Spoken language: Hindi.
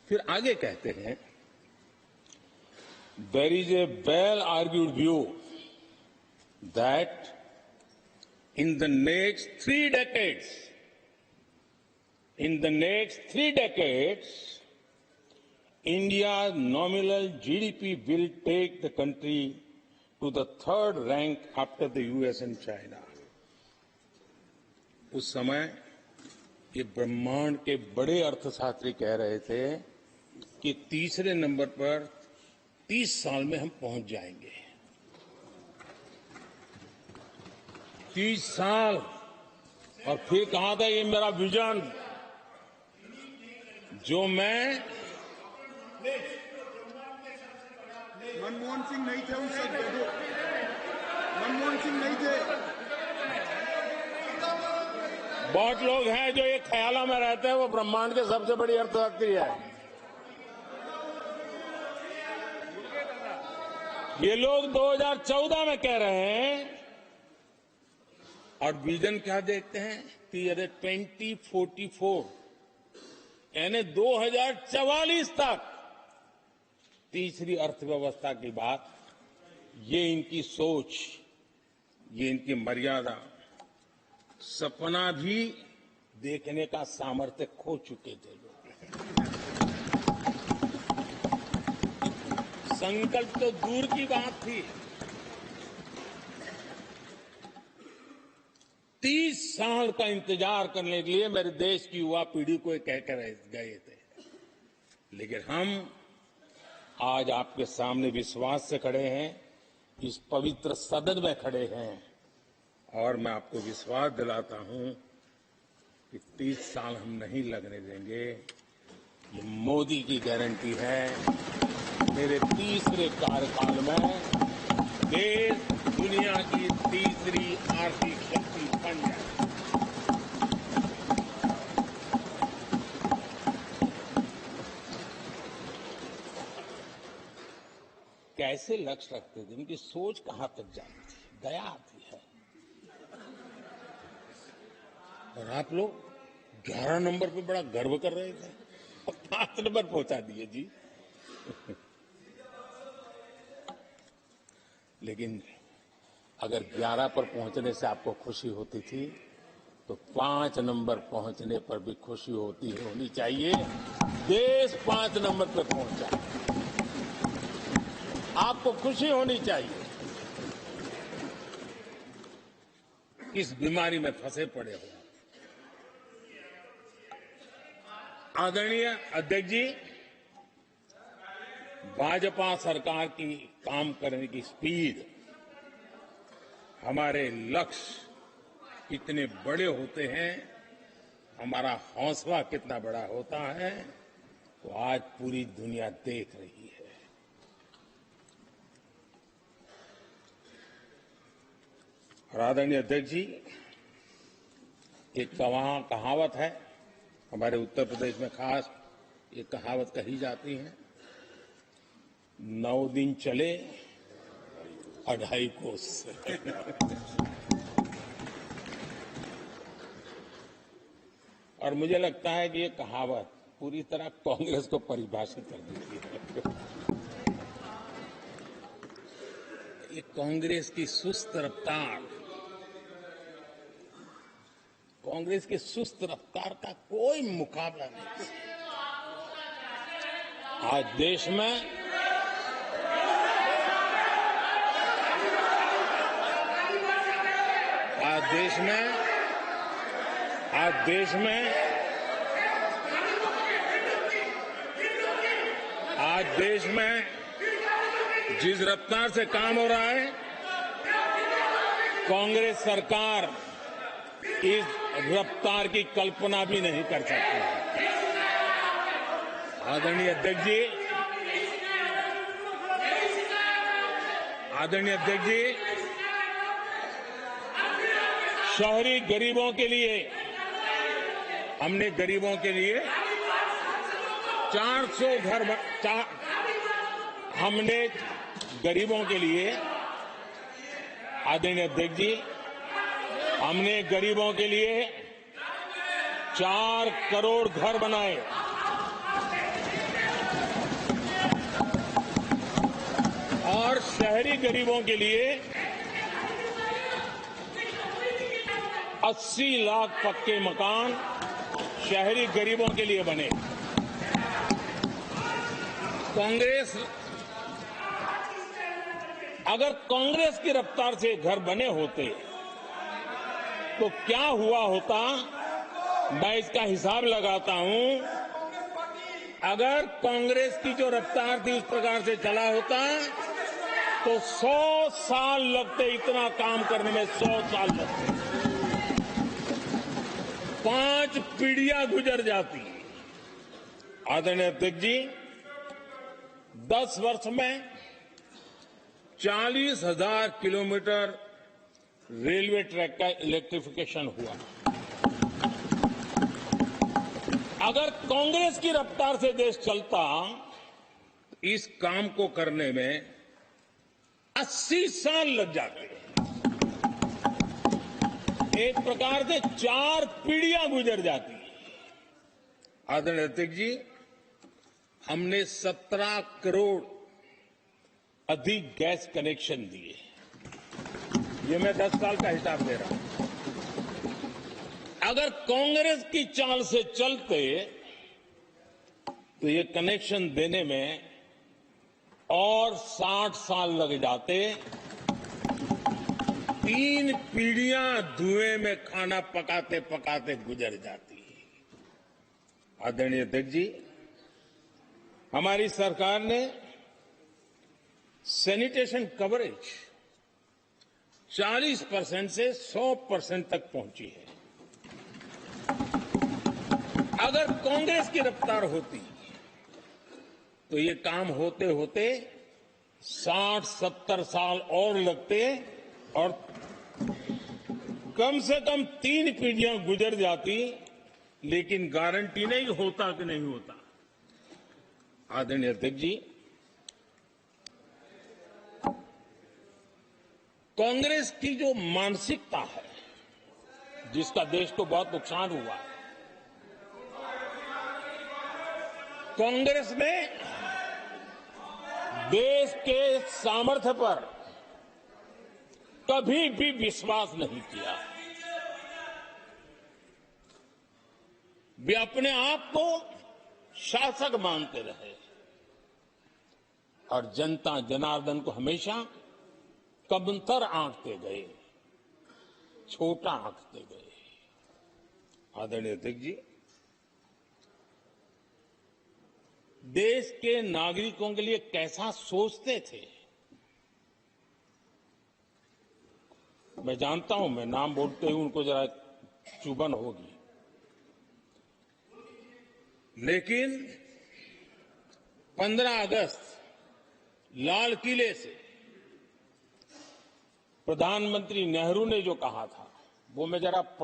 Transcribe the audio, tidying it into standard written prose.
फिर आगे कहते हैं, there is a well argued view that in the next 3 decades, India's nominal GDP will take the country to the 3rd rank after the US and China. उस समय ये ब्रह्मांड के बड़े अर्थशास्त्री कह रहे थे कि तीसरे नंबर पर 30 साल में हम पहुंच जाएंगे। 30 साल। और फिर कहा था ये मेरा विजन जो मैं मनमोहन सिंह नहीं थे उस समय, मनमोहन सिंह नहीं थे। बहुत लोग हैं जो ये ख्यालों में रहते हैं वो ब्रह्मांड के सबसे बड़ी अर्थशास्त्री है। ये लोग 2014 में कह रहे हैं और विजन क्या देखते हैं कि 2044 यानी 2044 तक तीसरी अर्थव्यवस्था की बात, ये इनकी सोच, ये इनकी मर्यादा, सपना भी देखने का सामर्थ्य खो चुके थे लोग। संकल्प तो दूर की बात थी। 30 साल का इंतजार करने के लिए मेरे देश की युवा पीढ़ी को कहकर गए थे, लेकिन हम आज आपके सामने विश्वास से खड़े हैं, इस पवित्र सदन में खड़े हैं और मैं आपको विश्वास दिलाता हूं कि 30 साल हम नहीं लगने देंगे। ये मोदी की गारंटी है। मेरे तीसरे कार्यकाल में देश दुनिया की तीसरी आर्थिक शक्ति बन जाए। कैसे लक्ष्य रखते थे, उनकी सोच कहां तक जाती थी, दया आती है। और आप लोग 11 नंबर पे बड़ा गर्व कर रहे थे और 5 नंबर पहुंचा दिए जी। लेकिन अगर 11 पर पहुंचने से आपको खुशी होती थी तो 5 नंबर पहुंचने पर भी खुशी होनी चाहिए। देश 5 नंबर पर पहुंचा, आपको खुशी होनी चाहिए। किस बीमारी में फंसे पड़े हो। आदरणीय अध्यक्ष जी, भाजपा सरकार की काम करने की स्पीड, हमारे लक्ष्य कितने बड़े होते हैं, हमारा हौसला कितना बड़ा होता है, तो आज पूरी दुनिया देख रही है। और आदरणीय अध्यक्ष जी, एक कहावत है, हमारे उत्तर प्रदेश में खास ये कहावत कही जाती है, 9 दिन चले 2.5 कोस। और मुझे लगता है कि ये कहावत पूरी तरह कांग्रेस को परिभाषित कर देती है। ये कांग्रेस की सुस्त रफ्तार, कांग्रेस की सुस्त रफ्तार का कोई मुकाबला नहीं। आज देश में जिस रफ्तार से काम हो रहा है, कांग्रेस सरकार इस रफ्तार की कल्पना भी नहीं कर सकती। आदरणीय अध्यक्ष जी, शहरी गरीबों के लिए हमने 400 घर हमने गरीबों के लिए, आदरणीय अध्यक्ष जी, हमने गरीबों के लिए 4 करोड़ घर बनाए। गरीबों के लिए 80 लाख पक्के मकान शहरी गरीबों के लिए बने। अगर कांग्रेस की रफ्तार से घर बने होते तो क्या हुआ होता, मैं इसका हिसाब लगाता हूं। अगर कांग्रेस की जो रफ्तार थी उस प्रकार से चला होता तो 100 साल लगते, इतना काम करने में 100 साल लगते, 5 पीढ़ियां गुजर जाती। आदरणीय अध्यक्ष जी, 10 वर्ष में 40,000 किलोमीटर रेलवे ट्रैक का इलेक्ट्रिफिकेशन हुआ। अगर कांग्रेस की रफ्तार से देश चलता, इस काम को करने में 80 साल लग जाते। एक प्रकार से 4 पीढ़ियां गुजर जाती। आदरणीय अध्यक्ष जी, हमने 17 करोड़ अधिक गैस कनेक्शन दिए। ये मैं 10 साल का हिसाब दे रहा हूं। अगर कांग्रेस की चाल से चलते तो ये कनेक्शन देने में और 60 साल लग जाते। 3 पीढ़ियां धुएं में खाना पकाते पकाते गुजर जाती। आदरणीय अध्यक्ष जी, हमारी सरकार ने सैनिटेशन कवरेज 40% से 100% तक पहुंची है। अगर कांग्रेस की रफ्तार होती तो ये काम होते होते 60-70 साल और लगते और कम से कम 3 पीढ़ियां गुजर जाती, लेकिन गारंटी नहीं होता कि नहीं होता। आदरणीय अध्यक्ष जी, कांग्रेस की जो मानसिकता है, जिसका देश को बहुत नुकसान हुआ है, कांग्रेस ने देश के सामर्थ्य पर कभी भी विश्वास नहीं किया। वे अपने आप को शासक मानते रहे और जनता जनार्दन को हमेशा कमतर आंकते गए, छोटा आंकते गए। आदरणीय अध्यक्ष जी, देश के नागरिकों के लिए कैसा सोचते थे, मैं जानता हूं, मैं नाम बोलते ही उनको जरा चुभन होगी, लेकिन 15 अगस्त लाल किले से प्रधानमंत्री नेहरू ने जो कहा था वो मैं जरा